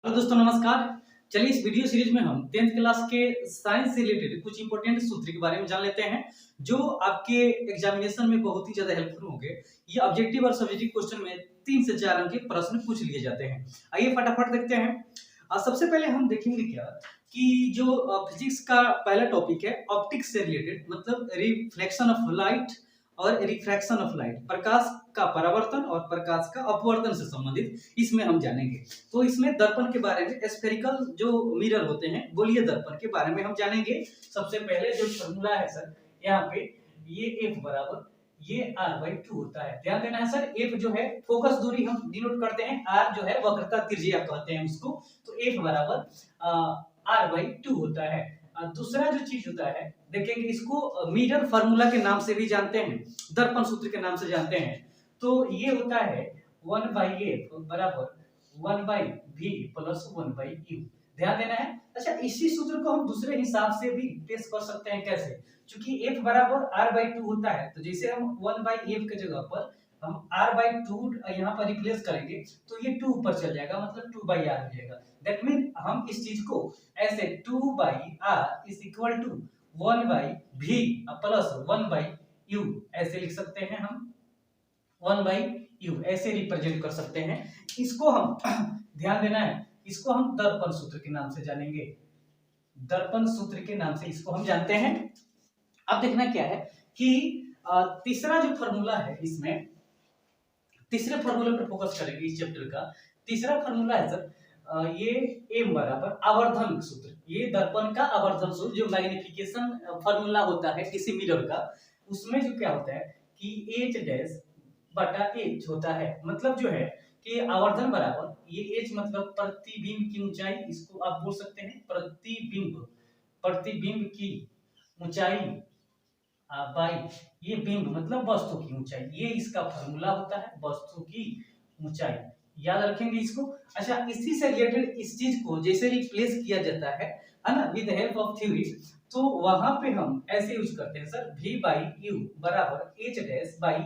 Hello दोस्तों, नमस्कार। चलिए इस वीडियो सीरीज में हम 10th क्लास के साइंस से रिलेटेड कुछ इंपॉर्टेंट सूत्र के बारे में जान लेते हैं जो आपके एग्जामिनेशन में बहुत ही ज्यादा हेल्पफुल होंगे। ये ऑब्जेक्टिव और सब्जेक्टिव क्वेश्चन में 3 से 4 अंक के प्रश्न पूछ लिए जाते हैं। आइए फटाफट देखते हैं। सबसे पहले हम देखेंगे क्या कि जो फिजिक्स का पहला टॉपिक है ऑप्टिक्स से रिलेटेड, मतलब रिफ्लेक्शन ऑफ लाइट और रिफ्रैक्शन ऑफ लाइट, प्रकाश का परावर्तन और प्रकाश का अपवर्तन से संबंधित इसमें हम जानेंगे। तो इसमें दर्पण के बारे में, स्फेरिकल जो मिरर होते हैं, गोलीय दर्पण के बारे में हम जानेंगे। सबसे पहले जो फॉर्मूला है सर, यहाँ पे ये F बराबर ये R/2 होता है। ध्यान देना है सर, F जो है फोकस दूरी हम डिनोट करते हैं, R जो है वक्रता त्रिज्या कहते हैं उसको। तो F बराबर R/2 होता है। दूसरा जो चीज होता है, देखेंगे इसको मिरर फार्मूला के नाम से भी जानते हैं, दर्पण सूत्र के नाम से जानते हैं। तो ये होता है 1/f बराबर 1/v प्लस 1/u। ध्यान देना है। अच्छा, इसी सूत्र को हम दूसरे हिसाब से भी पेश कर सकते हैं। कैसे? क्योंकि f बराबर r/2 होता है, तो जैसे हम 1/f के जगह पर हम r/2 यहाँ पर रिप्लेस करेंगे तो ये 2 ऊपर चल जाएगा, मतलब 2/r हो जाएगा। दैट मीन हम इस चीज को ऐसे 2/r is equal to 1/v plus 1/u ऐसे लिख सकते हैं। हम 1/u ऐसे रिप्रेजेंट कर सकते हैं। इसको हम ध्यान देना है, इसको हम दर्पण सूत्र के नाम से जानेंगे। दर्पण सूत्र के नाम से इसको हम जानते हैं। अब देखना क्या है कि तीसरा जो फॉर्मूला है, इसमें तीसरे फॉर्मूले पर फोकस करेंगे। इस चैप्टर का तीसरा फॉर्मूला है सर, ये m बराबर आवर्धन सूत्र। ये दर्पण का आवर्धन सूत्र, जो मैग्निफिकेशन फॉर्मूला होता है किसी मिरर का, उसमें जो क्या होता है कि h डैश बटा h होता है। मतलब जो है कि आवर्धन बराबर ये h मतलब प्रतिबिंब की ऊंचाई, इसको आप बोल सकते हैं प्रतिबिंब की ऊंचाई बाई ये बिंब मतलब वस्तु की ऊंचाई। ये इसका फॉर्मूला होता है, वस्तु की ऊंचाई। याद रखेंगे इसको। अच्छा, इसी से रिलेटेड इस चीज को जैसे रिप्लेस किया जाता है ना, विद हेल्प ऑफ थ्योरी, तो वहां पे हम ऐसे यूज करते हैं सर, v/u बराबर h डैश बाई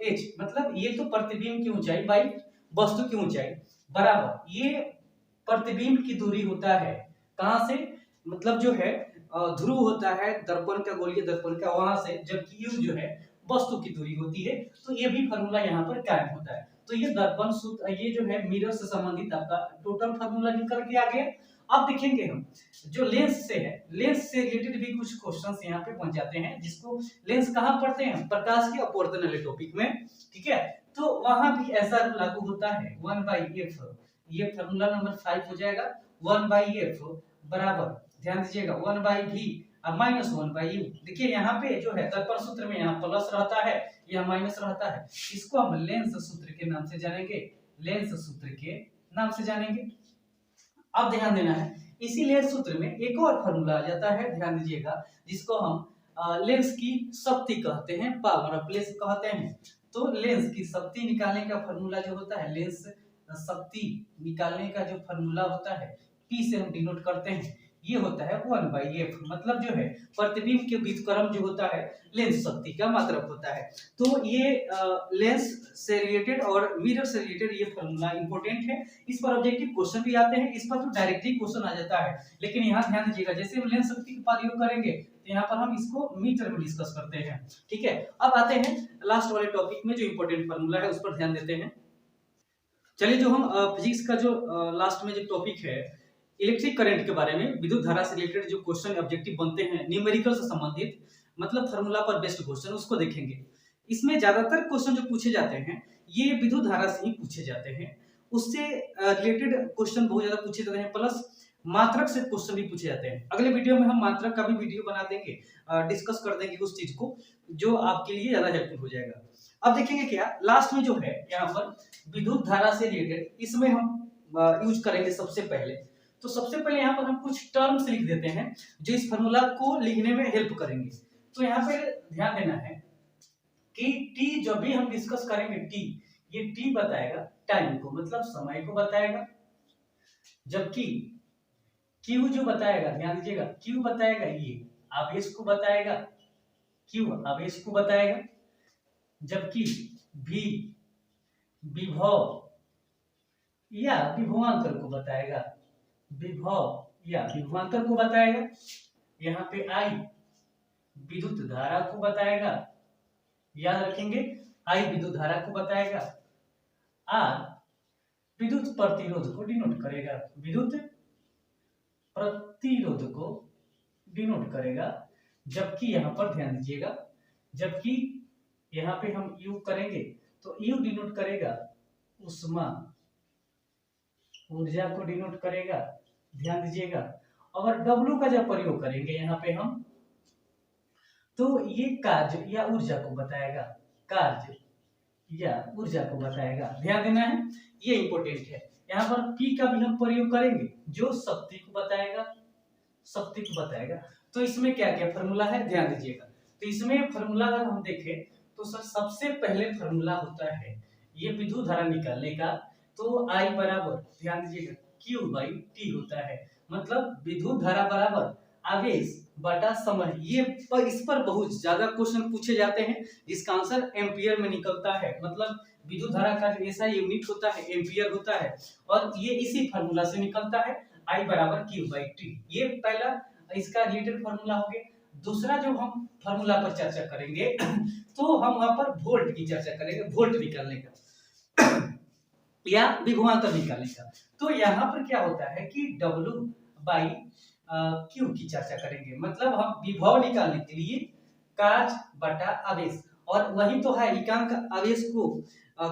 h, मतलब ये तो प्रतिबिंब की ऊंचाई बाई वस्तु की ऊंचाई बराबर ये प्रतिबिंब की दूरी होता है। कहां से? मतलब जो है ध्रुव होता है दर्पण का, गोलीय दर्पण का, वहां से, जबकि u जो है वस्तु की दूरी होती है। तो ये भी फॉर्मूला यहाँ पर कायम होता है। तो ये दर्पण सूत्र, ये जो है मिरर से संबंधित आपका टोटल फॉर्मूला निकल के आ गया। अब देखेंगे हम जो लेंस से है, लेंस से रिलेटेड भी कुछ क्वेश्चंस यहाँ पे पहुंच जाते हैं, जिसको लेंस कहाँ पढ़ते हैं? प्रकाश के अपवर्तन वाले टॉपिक में। ठीक है, तो वहां भी ऐसा लागू होता है 1/f। ये फॉर्मूला नंबर 5 हो जाएगा। 1/f बराबर, ध्यान दीजिएगा, 1/v माइनस 1/u। देखिए यहाँ पे जो है दर्पण सूत्र में यहाँ प्लस रहता है, यहाँ माइनस रहता है। इसको हम लेंस सूत्र के नाम से जानेंगे, लेंस सूत्र के नाम से जानेंगे। अब ध्यान देना है, इसी लेंस सूत्र में एक और फॉर्मूला आ जाता है, ध्यान दीजिएगा, जिसको हम लेंस की शक्ति कहते हैं, पावर ऑफ लेंस कहते हैं। तो लेंस की शक्ति निकालने का फॉर्मूला जो होता है, लेंस शक्ति निकालने का जो फॉर्मूला होता है, P से हम डिनोट करते हैं, ये होता है 1/f। मतलब जो है प्रतिबिंब के व्युत्क्रम जो होता है लेंस शक्ति का मात्रक होता है। तो ये लेंस से रिलेटेड और मिरर से रिलेटेड ये फॉर्मूला इंपॉर्टेंट है। इस पर ऑब्जेक्टिव क्वेश्चन भी आते हैं, इस पर तो डायरेक्टली क्वेश्चन आ जाता है। लेकिन यहाँ ध्यान दीजिएगा, जैसे हम लेंस शक्ति का प्रयोग करेंगे तो यहाँ पर हम इसको मीटर में डिस्कस करते हैं। ठीक है, अब आते हैं लास्ट वाले टॉपिक में, जो इंपॉर्टेंट फॉर्मूला है उस पर ध्यान देते हैं। चलिए, जो हम फिजिक्स का जो लास्ट में जो टॉपिक है इलेक्ट्रिक करंट के बारे में, विद्युत धारा से रिलेटेड जो क्वेश्चन ऑब्जेक्टिव बनते हैं न्यूमेरिकल से संबंधित, मतलब फार्मूला पर बेस्ड क्वेश्चन, उसको देखेंगे। इसमें ज्यादातर क्वेश्चन जो पूछे जाते हैं ये विद्युत धारा से ही पूछे जाते हैं। उससे रिलेटेड क्वेश्चन बहुत ज्यादा पूछे जाते हैं, प्लस मात्रक से क्वेश्चन भी पूछे जाते हैं। अगले वीडियो में हम मात्रक का भी वीडियो बना देंगे, डिस्कस कर देंगे उस चीज को, जो आपके लिए ज्यादा हेल्पफुल हो जाएगा। अब देखेंगे क्या लास्ट में जो है यहाँ पर विद्युत धारा से रिलेटेड, इसमें हम यूज करेंगे सबसे पहले। तो सबसे पहले यहाँ पर हम कुछ टर्म्स लिख देते हैं जो इस फार्मूला को लिखने में हेल्प करेंगे। तो यहाँ पे ध्यान देना है कि t जब भी हम डिस्कस करेंगे, t ये t बताएगा टाइम को, मतलब समय को बताएगा, जबकि q जो बताएगा, ध्यान दीजिएगा, q बताएगा ये आवेश को बताएगा, q आवेश को बताएगा, जबकि v विभव या विभवांतर को बताएगा, विभव या विभवांतर को बताएगा। यहाँ पे आई विद्युत धारा को बताएगा, याद रखेंगे, आई विद्युत धारा को बताएगा। आर विद्युत प्रतिरोध को डिनोट करेगा, विद्युत प्रतिरोध को डिनोट करेगा। जबकि यहाँ पर ध्यान दीजिएगा, जबकि यहाँ पे हम यू करेंगे तो यू डिनोट करेगा उष्मा ऊर्जा को डिनोट करेगा, ध्यान दीजिएगा। और डब्लू का जब प्रयोग करेंगे यहाँ पे हम, तो ये कार्य या ऊर्जा को बताएगा, कार्य या ऊर्जा को बताएगा, ध्यान देना है, ये इंपॉर्टेंट है। यहाँ पर P का भी हम प्रयोग करेंगे जो शक्ति को बताएगा, शक्ति को बताएगा। तो इसमें क्या क्या फॉर्मूला है, ध्यान दीजिएगा। तो इसमें फॉर्मूला अगर हम देखें तो सर सबसे पहले फॉर्मूला होता है ये विद्युत धारा निकालने का, तो I बराबर, ध्यान दीजिएगा, Q/T होता है। मतलब विद्युत धारा बराबर आवेश बटा समय। ये इस पर बहुत ज्यादा क्वेश्चन पूछे जाते हैं, जिसका आंसर एम्पियर में निकलता है। मतलब विद्युत धारा का जो ऐसा यूनिट होता है एम्पियर होता है, और ये इसी फार्मूला से निकलता है, I बराबर Q/T। ये पहला इसका रिलेटेड फार्मूला हो गया। दूसरा जो हम फार्मूला पर चर्चा करेंगे तो हम वहां पर वोल्ट की चर्चा करेंगे, वोल्ट निकालने का या विभवांतर निकालने का। तो यहाँ पर क्या होता है कि W/Q की चर्चा करेंगे। मतलब हम विभव निकालने के लिए कार्य बटा आवेश, और वही तो है एकांक आवेश को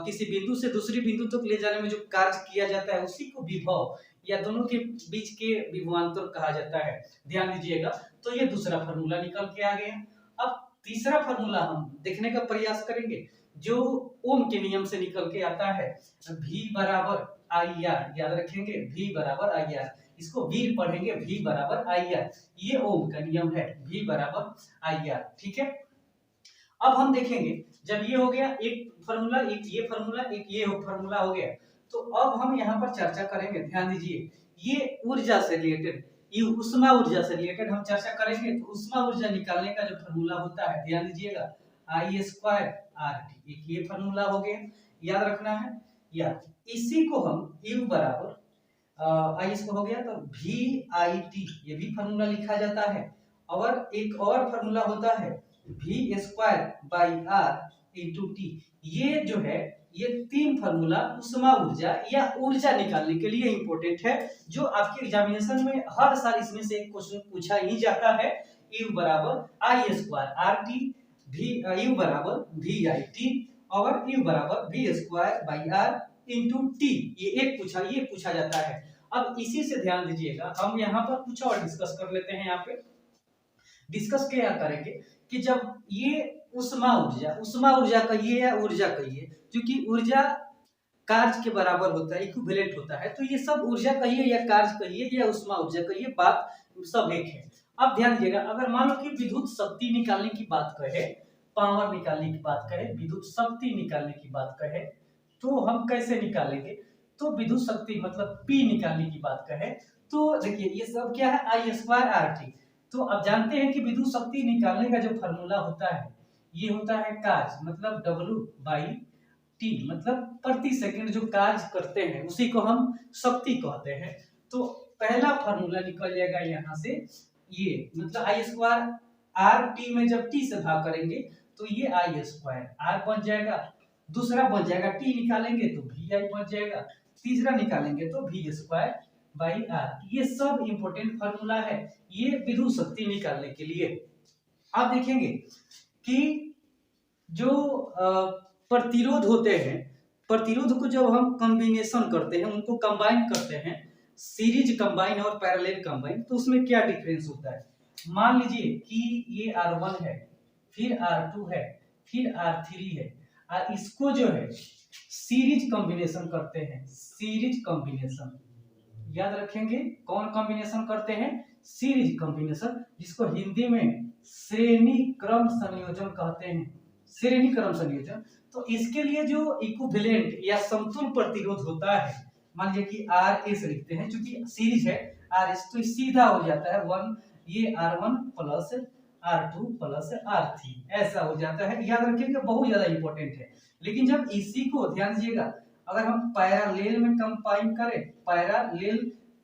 किसी बिंदु से दूसरी बिंदु तक ले जाने में जो कार्य किया जाता है उसी को विभव या दोनों के बीच के विभवांतर कहा जाता है, ध्यान दीजिएगा। तो ये दूसरा फार्मूला निकल के आ गया। अब तीसरा फार्मूला हम देखने का प्रयास करेंगे जो ओम के नियम से निकल के आता है, V बराबर IR, याद रखेंगे, V बराबर IR। इसको V पढ़ेंगे, V बराबर IR, ये ओम का नियम है, V बराबर IR, ठीक है। अब हम देखेंगे जब ये हो गया एक फार्मूला, एक ये फार्मूला, एक ये फार्मूला हो गया, तो अब हम यहाँ पर चर्चा करेंगे, ध्यान दीजिए, ये ऊर्जा से रिलेटेड, ये उष्मा ऊर्जा से रिलेटेड हम चर्चा करेंगे। तो उष्मा ऊर्जा निकालने का जो फार्मूला होता है, ध्यान दीजिएगा, I²RT, एक ये फार्मूला हो गया, याद रखना है। या इसी को हम U बराबर आई इसको हो गया तो VIT, ये भी फार्मूला लिखा जाता है। और एक और फार्मूला होता है V²/R×T। ये जो है ये तीन फार्मूला उष्मा ऊर्जा या ऊर्जा निकालने के लिए इंपॉर्टेंट है, जो आपके एग्जामिनेशन में हर साल इसमें से एक क्वेश्चन पूछा ही जाता है। U बराबर I²RT, U बराबर VIT और U बराबर V²/R×T, ये पूछा जाता है। अब इसी से ध्यान दीजिएगा, हम यहाँ पर कुछ और डिस्कस कर लेते हैं। यहाँ पे डिस्कस क्या करेंगे कि जब ये उष्मा ऊर्जा कहिए या ऊर्जा कहिए, क्योंकि ऊर्जा कार्य के बराबर होता है, इक्विवेलेंट होता है, तो ये सब ऊर्जा कहिए या कार्य कहिए या उष्मा ऊर्जा कहिए, बात सब एक है। अब ध्यान दीजिएगा, अगर मान लो कि विद्युत शक्ति निकालने की बात कहे, पावर निकालने की बात कहे, विद्युत शक्ति निकालने की बात कहे, तो हम कैसे निकालेंगे? तो विद्युत शक्ति मतलब P निकालने की बात कहे, तो देखिए ये सब क्या है, I²RT। तो अब जानते हैं कि विद्युत शक्ति निकालने का जो फार्मूला होता है ये होता है कार्य, मतलब W/T, मतलब प्रति सेकंड जो कार्य करते हैं उसी को हम शक्ति कहते हैं। तो पहला फार्मूला निकल जाएगा यहाँ से, ये मतलब I²RT में जब T से भाग करेंगे तो ये I²R बन जाएगा, दूसरा बन जाएगा T निकालेंगे तो VI बन जाएगा, तीसरा निकालेंगे तो V²/R। ये सब इंपॉर्टेंट फार्मूला है ये विद्युत शक्ति निकालने के लिए। आप देखेंगे कि जो प्रतिरोध होते हैं, प्रतिरोध को जब हम कॉम्बिनेशन करते हैं, उनको कंबाइन करते हैं, सीरीज कंबाइन और पैरेलल कंबाइन, तो उसमें क्या डिफरेंस होता है? मान लीजिए कि ये R1 है, फिर R2 है, फिर R3 है, और इसको जो है सीरीज कॉम्बिनेशन करते हैं, सीरीज कॉम्बिनेशन, याद रखेंगे कौन कॉम्बिनेशन करते हैं? सीरीज कॉम्बिनेशन, जिसको हिंदी में श्रेणी क्रम संयोजन कहते हैं, श्रेणी क्रम संयोजन। तो इसके लिए जो इक्विवेलेंट या समतुल्य प्रतिरोध होता है, मान लीजिए कि RS लिखते हैं, क्योंकि सीरीज है RS, तो सीधा हो जाता है 1, ये R1 plus R2 plus R3, ऐसा हो जाता है, याद रखिएगा, बहुत ज्यादा इंपॉर्टेंट है। लेकिन जब इसी को ध्यान दीजिएगा, अगर हम पैरेलल में कंबाइन करें, पैरेलल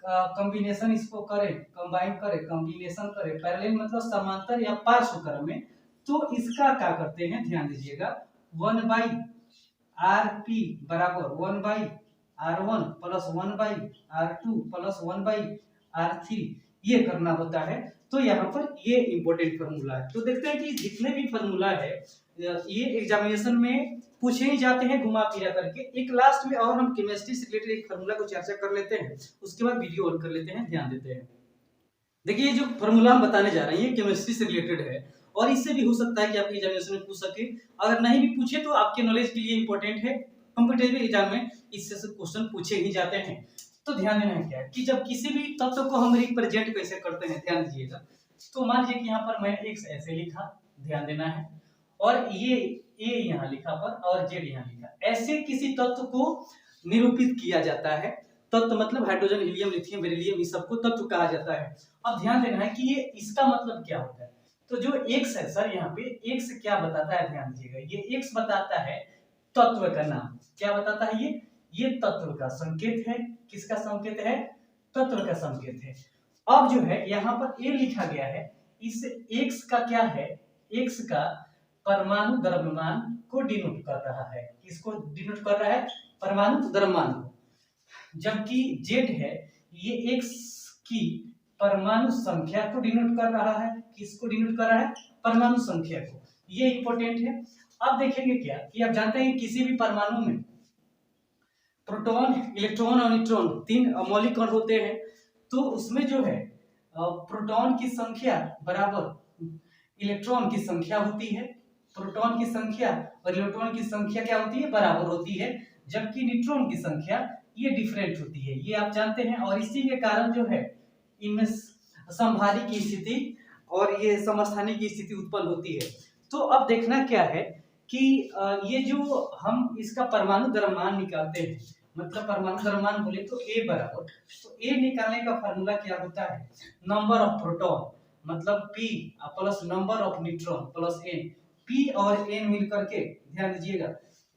कॉम्बिनेशन इसको करें, कंबाइन करें, कॉम्बिनेशन करें, पैरेलल मतलब समांतर या पार्श्व क्रम में, तो इसका क्या करते हैं ध्यान दीजिएगा, 1/rp बराबर 1/r1 plus 1/r2 plus 1/r3 ये करना होता है। तो यहाँ पर ये इंपॉर्टेंट फार्मूला है। तो देखते हैं कि जितने भी फार्मूला है ये एग्जामिनेशन में पूछे ही जाते हैं घुमा फिरा करके। एक लास्ट में और हम केमिस्ट्री से रिलेटेड एक फार्मूला को चर्चा कर लेते हैं, उसके बाद वीडियो ऑन कर लेते हैं, ध्यान देते हैं। देखिए जो फार्मूला हम बताने जा रहे हैं ये केमिस्ट्री से रिलेटेड है और इससे भी हो सकता है कि आपके एग्जामिनेशन में पूछ सके, अगर नहीं भी पूछे तो आपके नॉलेज के लिए इंपॉर्टेंट है। कॉम्पिटिटिव एग्जाम में इससे से क्वेश्चन पूछे ही जाते हैं। तो ध्यान देना है क्या है कि जब किसी भी तत्व को हम रिप्रेजेंट कैसे करते हैं, ध्यान दीजिएगा। तो मान लीजिए कि यहाँ पर मैं x ऐसे लिखा, ध्यान देना है, और ये a यहाँ लिखा पर और z यहाँ लिखा, ऐसे किसी तत्व को निरूपित किया जाता है। तत्व मतलब हाइड्रोजन, हीलियम, लिथियम, बेरिलियम, इस सबको तत्व कहा जाता है। अब ध्यान देना है कि ये इसका मतलब क्या होता है। तो जो x है सर, यहाँ पे x क्या बताता है, ध्यान दीजिएगा, ये x बताता है तत्व का नाम। क्या बताता है ये तत्व का संकेत है। किसका संकेत है? तत्व का संकेत है। अब जो है यहाँ पर a लिखा गया है, इस x का क्या है, x का परमाणु द्रव्यमान को डिनोट कर रहा है। किसको डिनोट कर रहा है? परमाणु द्रव्यमान को। जबकि z है ये x की परमाणु संख्या को डिनोट कर रहा है। किसको डिनोट कर रहा है? परमाणु संख्या को। ये इंपॉर्टेंट है। अब देखेंगे क्या कि आप जानते हैं कि किसी भी परमाणु में प्रोटॉन, इलेक्ट्रॉन और न्यूट्रॉन 3 मौलिक कण होते हैं। तो उसमें जो है प्रोटॉन की संख्या बराबर इलेक्ट्रॉन की संख्या होती है। प्रोटॉन की संख्या और इलेक्ट्रॉन की संख्या क्या होती है? बराबर होती है। जबकि न्यूट्रॉन की संख्या ये डिफरेंट होती है, ये आप जानते हैं। और इसी के कारण जो है इनमें समभारी की स्थिति और ये समस्थानिक की स्थिति उत्पन्न होती है। तो अब देखना क्या है कि ये जो हम इसका परमाणु द्रव्यमान निकालते हैं, मतलब परमाणु द्रव्यमान बोले तो A बराबर, तो A निकालने का फार्मूला क्या होता है? नंबर ऑफ प्रोटॉन मतलब P plus number of neutron plus N। P और N मिलकर के, ध्यान दीजिएगा,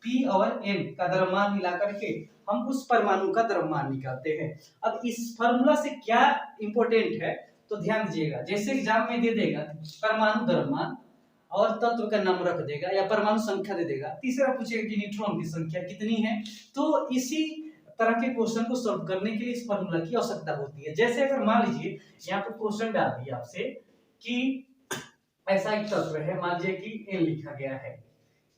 P और N का द्रव्यमान मिला करके हम उस परमाणु का द्रव्यमान निकालते हैं। अब इस फार्मूला से क्या इंपॉर्टेंट है तो ध्यान दीजिएगा। जैसे एग्जाम में दे देगा परमाणु द्रव्यमान और तत्व का नाम रख देगा या परमाणु संख्या दे देगा, तीसरा पूछेगा कि न्यूट्रॉन की संख्या कितनी है। तो इसी तरह के क्वेश्चन को सॉल्व करने के लिए इस फार्मूला की आवश्यकता होती है। जैसे अगर मान लीजिए यहाँ पे क्वेश्चन डाल दिया आपसे कि ऐसा एक तत्व है, मान लीजिए कि N लिखा गया है,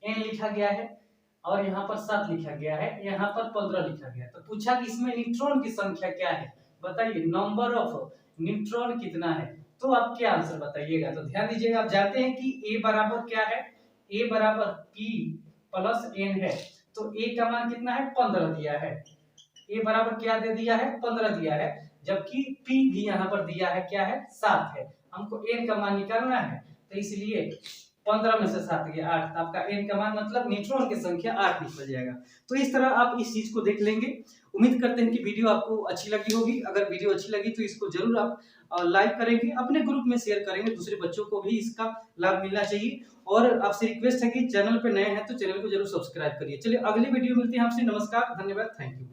N लिखा गया है और यहाँ पर 7 लिखा गया है, यहाँ पर 15 लिखा गया है। तो पूछा कि इसमें न्यूट्रॉन की संख्या क्या है, बताइए नंबर ऑफ न्यूट्रॉन कितना है। तो आप क्या आंसर बताइएगा। तो ध्यान दीजिएगा, आप जानते हैं कि A बराबर क्या है, A बराबर P प्लस N है। तो A का मान कितना है? 15 दिया है। A बराबर क्या दे दिया है? 15 दिया है। जबकि P भी यहाँ पर दिया है, क्या है? 7 है। हमको N का मान निकालना है, तो इसलिए 15 में से 7 गया 8, तो आपका N का मान मतलब न्यूट्रॉन की संख्या 8 निकल जाएगा। तो इस तरह आप इस चीज को देख लेंगे। उम्मीद करते हैं कि वीडियो आपको अच्छी लगी होगी। अगर वीडियो अच्छी लगी तो इसको जरूर आप लाइक करेंगे, अपने ग्रुप में शेयर करेंगे, दूसरे बच्चों को भी इसका लाभ मिलना चाहिए। और आपसे रिक्वेस्ट है कि चैनल पे नए हैं तो चैनल को जरूर सब्सक्राइब करिए। चलिए अगली वीडियो मिलती है आपसे। नमस्कार, धन्यवाद, थैंक यू।